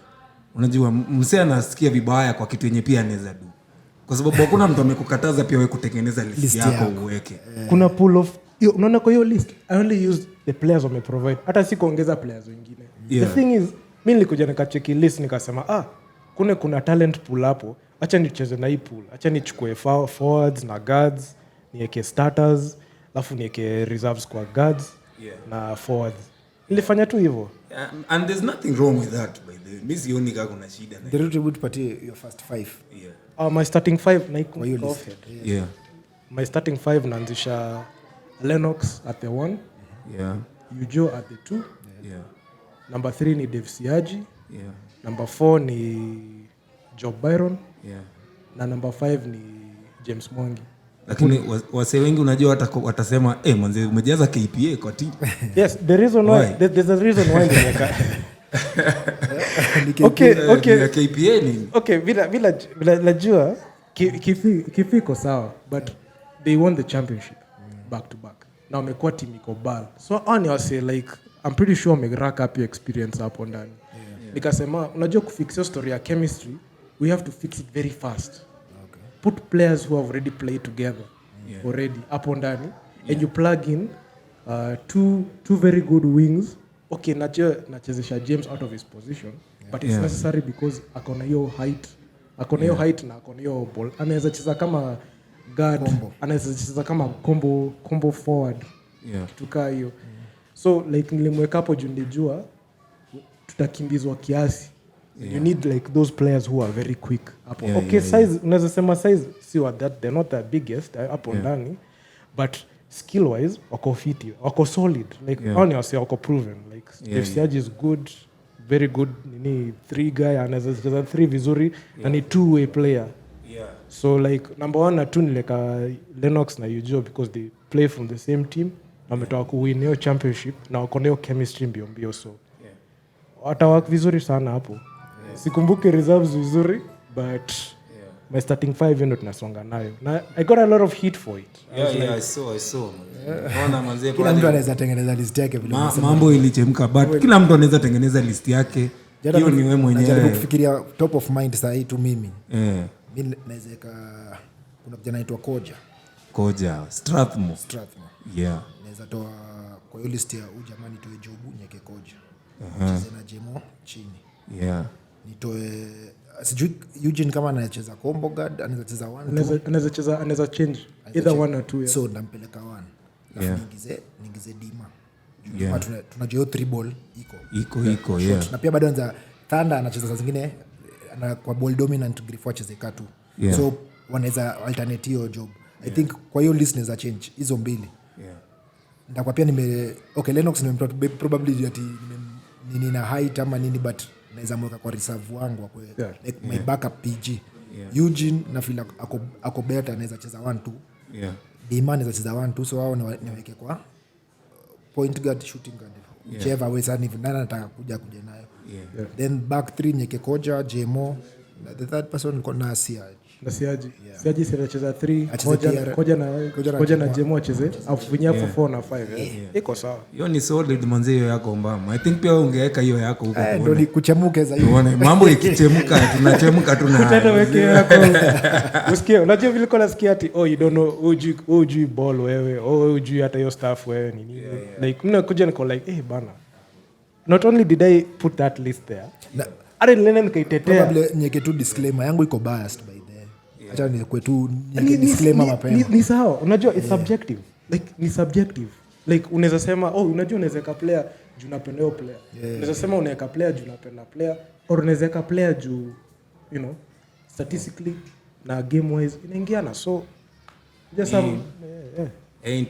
unajua msee anasikia vibaya kwa kitu yenye pia anaweza do, kwa sababu hakuna mtu amekukataza pia wewe kutengeneza list yako uweke. Kuna pool of unaona kwa hiyo list I only use the players wame provide, hata si kuongeza players wengine. The thing is mimi nilikuja nikacheki list nikasema kuna talent pool hapo, acha nicheze na hii pool, acha nichukue forwards na guards, niweke starters, alafu niweke reserves kwa guards na forwards. Nilifanya tu hivyo. And there's nothing wrong with that, by the way. Mimi sioni kama kuna shida na. Nderitu would party your first 5. My starting 5 na iko off. My starting 5 naanzisha Lennox at the 1. Ujo at the 2. Number 3 ni Dave Siaji. Number 4 ni Job Byron. Na number 5 ni James Mwangi. Lakini wase wengi unajua watasema mwanze umejaza KPA kwa team. Yes, the reason why there's a reason why Okay, KPA ni. Okay, bila najua kifiko sawa, but they won the championship back to back. Na wamekuwa team iko ball. So on you say like I'm pretty sure me rack up your experience hapo ndani. Nikasema unajua kufix your story ya chemistry, we have to fix it very fast. Put players who have already played together already hapo ndani and you plug in two very good wings. Okay, nachezesha James out of his position, but it's necessary because akona hiyo height na akona hiyo ball. Anaweza cheza kama guard, anaweza cheza kama combo forward. Tukaa hiyo. So like nilimweka hapo juu nilijua tutakimbizwa kiasi. You need like those players who are very quick. Size, unaweza sema size si what that they're not the biggest hapo ndani, but skill wise wako fit, wako solid, like honestly wako proven, like if Siaji is good, very good, ni 3 guy, anaweza cheza 3 vizuri na ni 2-way player. So like number 1 na 2 ni like Lennox na Ujo because they play from the same team. Wametoka kuwin hiyo championship na wako na hiyo chemistry mbio, so watawak vizuri sana hapo. Sikumbuki reserves vizuri, but my starting 5 ndio tunasonga nayo. Na I got a lot of heat for it. I saw. Naona manze kila mtu anaweza tengeneza list yake vile. Mambo ilichemka, but kila mtu anaweza tengeneza list yake. Hiyo ni wewe mwenyewe. Najaribu kufikiria top of mind saa hii tu mimi. Mimi naweza kuna kijana anaitwa Koja. Strathmore. Naweza toa kwa hiyo list ya ujamani toe Jobu nyeke Koja. Cheze na Jemo chini. Nitoe sijui Eugene kama anacheza combo guard, anaweza cheza 1 anaweza change either 1 or 2. So ndampeleka 1. Ningize Dima. Tunajua 3 ball iko. Na pia bado anza Thunder anacheza saa zingine kwa ball dominant, Griffo acheze katu. So wanaweza alternate hiyo job. I think kwa hiyo list naweza change hizo mbili. Ndakuwa pia Lennox nimemtoa probably ati nina height ama nini, but naweza mweka kwa reserve wangu kwa like my backup PG. Eugene na feel ako better, naweza cheza 1-2. Dima naweza cheza 1-2, so wao niweke kwa point guard, shooting guard. Whichever way sana hivi nani nataka kuja nayo. Then back 3 nyeke Koja, Jemo, the third person niko na Siaji. Siaji anacheza 3, Koja na Jemo acheze afunya for 4 na 5. Iko sawa. Hiyo ni solid manzi hiyo yako mbama. I think pia ungeweka hiyo yako huko. Ndio ni kuchemuka zaidi. Uone mambo ikichemuka tunachemka tuna. Utaweke yako. Usikie, unajua vile kuna sikia ati you don't know ujui ball wewe, ujui hata hiyo stuff wewe ni nini. Like mna kuja niko like bana. Not only did I put that list there. Are nene nikaitetea. Probably nyeke tu disclaimer yangu iko biased by the. Acha ni kwetu nyeke disclaimer mapema. Ni sawa. Unajua it's subjective. Like ni subjective. Like unaweza sema unajua unaweza ka player juu napenda hiyo player. Unaweza sema unaweka player juu napenda player, or unaweza ka player juu statistically na game wise inaingiana. So just ain't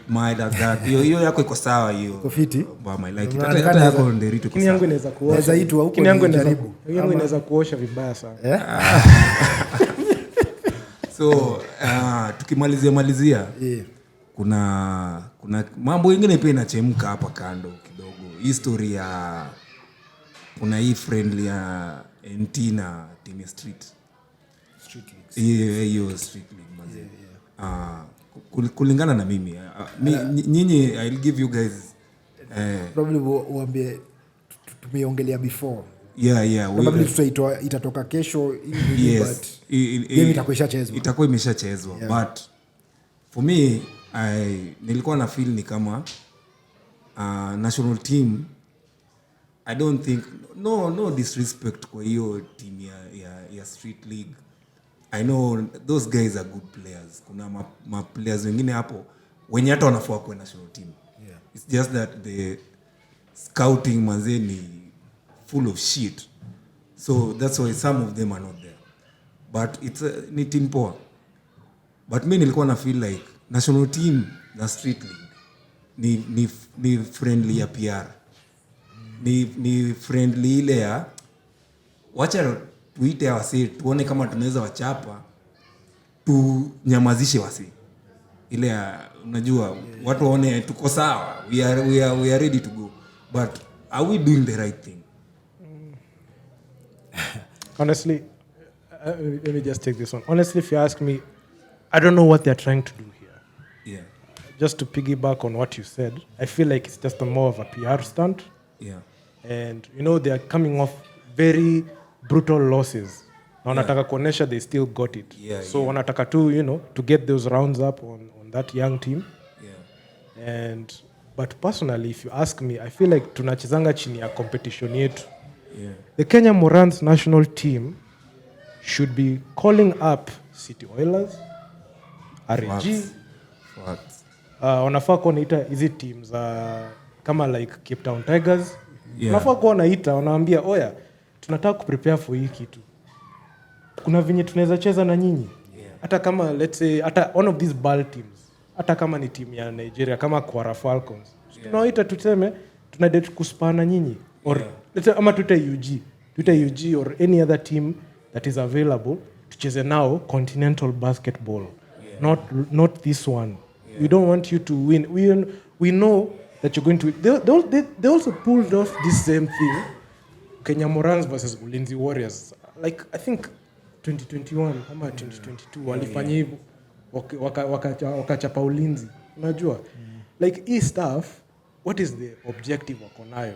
mad at that. Hiyo yako iko sawa hiyo. Iko fiti. Bama like hata yako Nderitu kwa sawa. Yangu inaweza kuosha. Inaweza itwa huko jaribu. Yangu inaweza kuosha vibaya sana. So tukimalizia kuna mambo mengine pia inachemka hapa kando kidogo. History ya kuna hii friendly ya Entina team street leagues. Hiyo street league manzi. Kulingana na mimi nyinyi I'll give you guys probably uambie tumeongelea before. Probably itatoka kesho but game itakuwa imeshachezwa. But for me nilikuwa na feel ni kama national team I don't think no disrespect kwa hiyo team ya street league. I know those guys are good players. Kuna ma players wengine hapo wenye hata wanafaa kwa national team. Yeah. It's just that the scouting manzeni full of shit. So that's why some of them are not there. But it's ni team poa. But mimi nilikuwa na feel like national team na street league ni friendly ya PR. Ni friendly ile ya wacha tuite wase tuone kama tunaweza wachapa tunyamazishe wase ile ya unajua watu waone tuko sawa, we are ready to go, but are we doing the right thing? Honestly, let me just take this one. Honestly, if you ask me, I don't know what they're trying to do here. Yeah. Just to piggyback on what you said, I feel like it's just more of a PR stunt. Yeah. And they are coming off very brutal losses. Wanataka kuonesha they still got it. So wanataka tu, to get those rounds up on that young team. Yeah. But personally, if you ask me, I feel like tunachezanga chini ya competition yetu. Yeah. The Kenya Morans national team should be calling up City Oilers, RG. Wanafaa kuwa naita hizi teams kama like Cape Town Tigers. Wanafaa kuwa naita, wanaambia oya, tunataka kuprepare for hii kitu. Kuna venye tunaweza cheza na nyinyi. Hata kama let's say hata one of these BAL teams, hata kama ni team ya Nigeria kama Kwara Falcons. Tunaoita tuseme tunadate kuspana nyinyi or let's say ama tuite UG or any other team that is available tucheze now continental basketball. Not this one. We don't want you to win. We know that you're going to win. They also pulled off this same thing. Kenya Morans versus Ulinzi Warriors. Like I think 2021 ama 2022 walifanya hivyo wakachapa Ulinzi. Unajua? Like hii stuff, what is the objective wako nayo?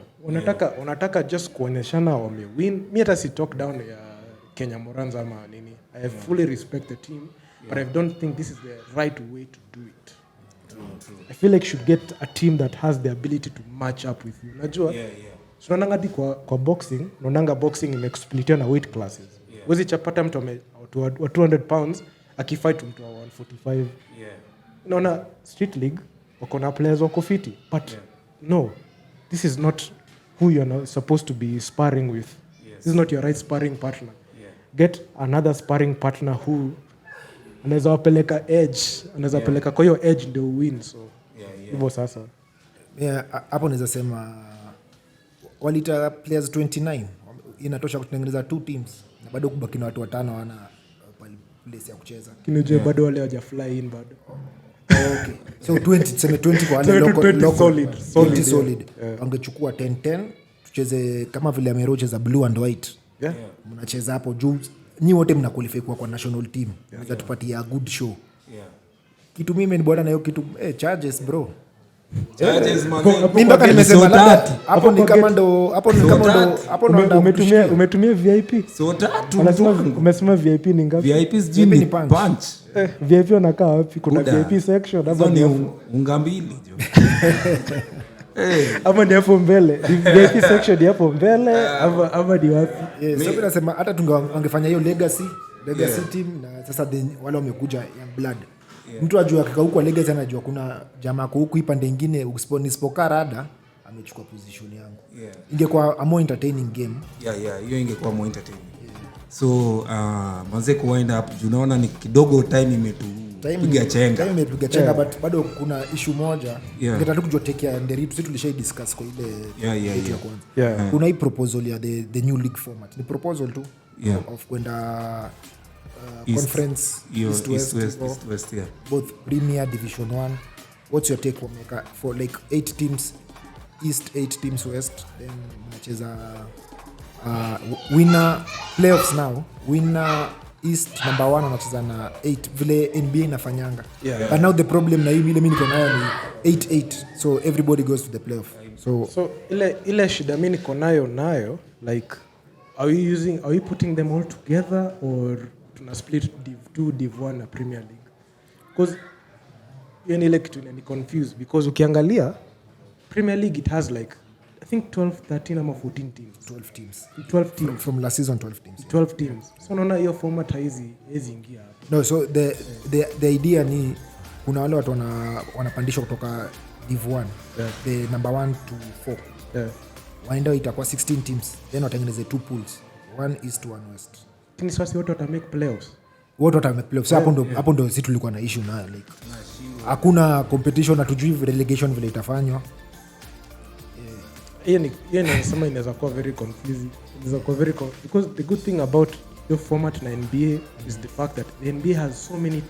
Unataka just kuoneshana wamewin. Mimi hata si talk down ya Kenya Morans ama nini. I fully respect the team, but I don't think this is the right way to do it. True. I feel like you should get a team that has the ability to match up with you. Unajua? So unaanga di kwa boxing, unaanga boxing imexsplitiwa na weight classes. Wezi chapata mtu wa 200 pounds akifight mtu wa 145. Unaona street league wako na players wako fiti, but no, this is not who you're supposed to be sparring with. This is not your right sparring partner. Get another sparring partner who anaweza wapeleka edge, anaweza peleka kwa hiyo edge ndio win. So hivyo sasa hapo naweza sema walita players 29 inatosha kutengeneza 2 teams na bado kubaki na watu 5 wana place ya kucheza. Kinuje bado wale hawaja fly in bado. Okay. So 20 kwa wale local solid. Wangechukua 10 tucheze kama vile amerocheza blue and white. Mnacheza hapo juu. Nyi wote mna qualify kwa national team. Mnaweza tupatia good show. Kitu mimi ni bora na hiyo kitu charges bro. Mimi mpaka nimesema labda hapo ni kama ndo umetumia VIP. So tatu. Umesema VIP ni ngapi? VIP ni punch. VIP wanakaa wapi? Kuna VIP section hapa ni unga mbili jo. Ama ni hapo mbele. VIP section hapo mbele ama ni wapi? So mimi nasema hata tungefanya hiyo legacy team na sasa wale wamekuja young blood. Mtu ajua kika huko legacy anajua kuna jamaa huko ipande nyingine usipokaa rada amechukua position yangu. Ingekuwa a more entertaining game. Hiyo ingekuwa more entertaining. So manze kuwind up unaona ni kidogo time imetupiga chenga. Time imetupiga chenga but bado kuna issue moja. Ningetaka kujua take ya Nderitu sisi tulishai discuss kwa ile ya kwanza. Kuna hii proposal ya the new league format. Ni proposal tu of kwenda conference East West, both Premier Division 1. What's your take for like 8 teams East, 8 teams West, then mnacheza winner playoffs now, winner East number 1 anacheza na 8 vile NBA inafanyanga. But now the problem na mimi niko nayo ni 8-8, so everybody goes to the playoff. So ile shida mimi niko nayo like are we putting them all together or tuna split Div 2, Div 1 na Premier League? Because ile kitu ni confused because ukiangalia Premier League it has like think 12 13 ama 14 teams 12 teams from last season 12 teams so naona hiyo format hizi ingia no so the idea ni kuna wale watu wanapandishwa kutoka Div 1 the number 1 to 4 waenda itakuwa 16 teams then watengeneze 2 pools 1 east 1 west kini swasi wote wata make playoffs so hapo ndo sisi tulikuwa na issue nayo like hakuna competition hatujui relegation vile itafanywa hiyo nasema inaweza kuwa very confusing because the good thing about your format na NBA is the fact that the NBA has so many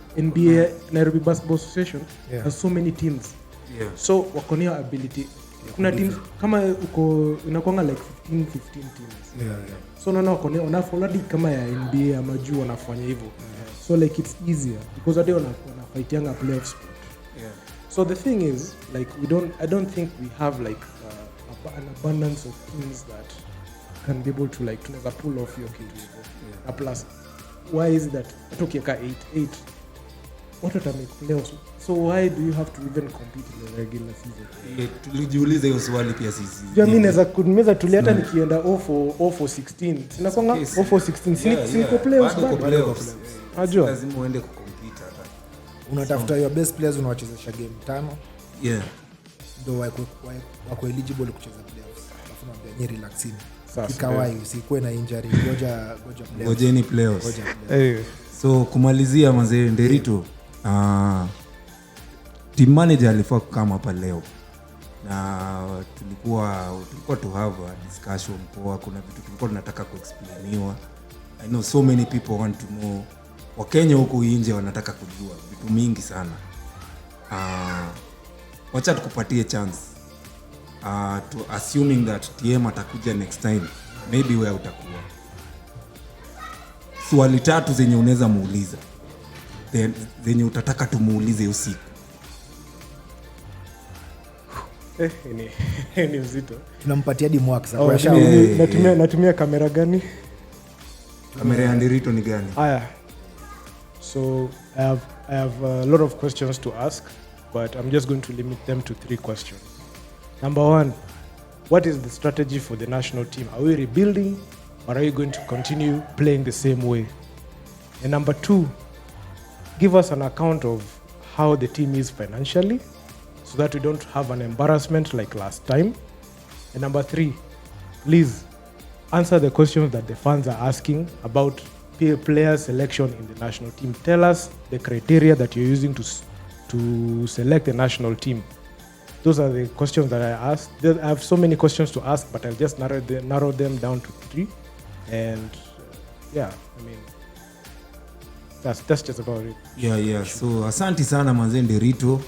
Nairobi Basketball Association has so many teams so wako na ability kuna teams kama uko inakuanga like 15 teams so naona wako na already kama ya NBA ama juu wanafanya hivyo so like it's easier because they wanafightianga playoffs so the thing is like I don't think we have like an abundance of teams that can be able to like to pull off your kids plus why is that atokieka 8 what are make playoffs so why do you have to even compete in the regular season tulijiuliza hiyo swali pia sisi mimi naweza kunimeza tulia hata nikienda off for 16 sina kwanga off for 16 siko playoffs unajua lazima uende kucompete hata unatafuta your best players unawachezesha game 5 ndio wako eligible kucheza playoffs alafu naambia relaxing ikawai usikuwe na injury ngojeni playoffs so kumalizia mazee Nderitu team manager alifaa kama hapa leo na tulikuwa to have a discussion poa kuna vitu tulikuwa tunataka kuexplainiwa I know so many people want to know Wakenya huko nje wanataka kujua vitu mingi sana wacha tukupatie chance to assuming that TM atakuja next time maybe wewe utakuwa swali 3 zenye unaweza muuliza zenye utataka tumuulize usiku ni mzito tunampatia hadi mwaka sasa natumia kamera gani kamera ya Nderitu ni gani so I have a lot of questions to ask but I'm just going to limit them to 3 questions. Number 1, what is the strategy for the national team? Are we rebuilding or are you going to continue playing the same way? And number 2, give us an account of how the team is financially so that we don't have an embarrassment like last time. And number 3, please answer the questions that the fans are asking about player selection in the national team. Tell us the criteria that you're using to select the national team. Those are the questions that I asked. I have so many questions to ask, but I'll just narrow them down to 3. And I mean, that's just about it. Yeah. So asante sana manze Nderitu.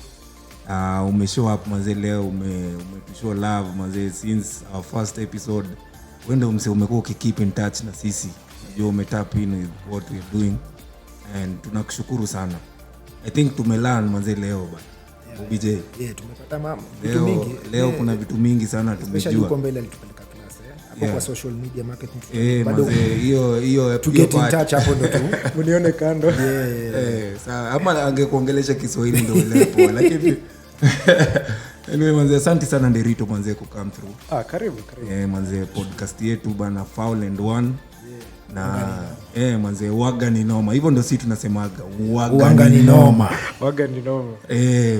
Umeshow up manze leo umetushow love manze since our first episode. Wende umekuwa ukikeep in touch na sisi. Unajua umetap in with what we're doing and tunakushukuru sana. I think tumelearn manze leo ba. OBJ. Tumepata vitu mingi. Leo kuna vitu mingi sana tumejua. Especially uko mbele alitupeleka class hapo kwa social media marketing. Bado hiyo to get in touch hapo ndo tu. Unione kando. Sawa ama angekuongelesha Kiswahili ndio lepo lakini anyway manze asante sana Nderitu manze ku come through. Karibu. Manze podcast yetu bana Foul and One. Na manze waga ni noma. Hivyo ndio sisi tunasemaga waga ni noma.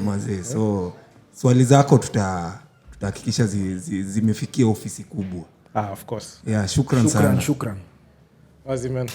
Manze so swali zako tutahakikisha zimefikia ofisi kubwa. Of course. Shukran sana. Shukran. Wazimen.